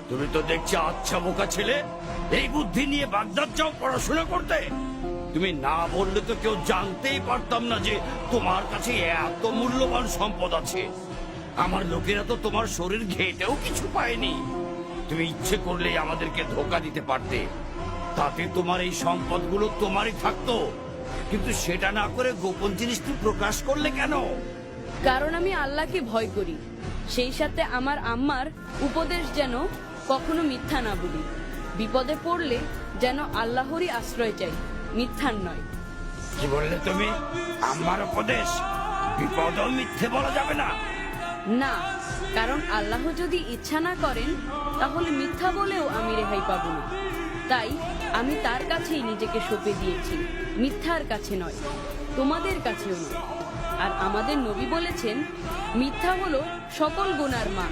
তুমি তো দেখছি আচ্ছা বোকা ছেলে। এই বুদ্ধি নিয়ে বাগদাদ যাও পড়াশোনা করতে? তুমি না বললে তো কেউ জানতেই পারতাম না যে তোমার কাছে এত মূল্যবান সম্পদ আছে। আমার লোকেরা তো তোমার শরীর ঘেটেও কিছু পায়নি। তুমি ইচ্ছে করলেই আমাদেরকে ধোকা দিতে পারতে, তাতে তোমার এই সম্পদগুলো তোমারই থাকতো। কিন্তু সেটা না করে গোপন জিনিসটি প্রকাশ করলে কেন? কারণ আমি আল্লাহকে ভয় করি, সেই সাথে আমার আম্মার উপদেশ যেন কখনো মিথ্যা না বলি। বিপদে পড়লে যেন আল্লাহরই আশ্রয় চাই, মিথ্যার নয়। কি বললে তুমি? আমার উপদেশ বিপদও মিথ্যে বলা যাবে না? না, কারণ আল্লাহ যদি ইচ্ছা না করেন তাহলে মিথ্যা বলেও আমি রেহাই পাবো না। তাই আমি তার কাছেই নিজেকে সঁপে দিয়েছি, মিথ্যার কাছে নয়, তোমাদের কাছেও নয়। আর আমাদের নবী বলেছেন, মিথ্যা হলো সকল গুনার মা।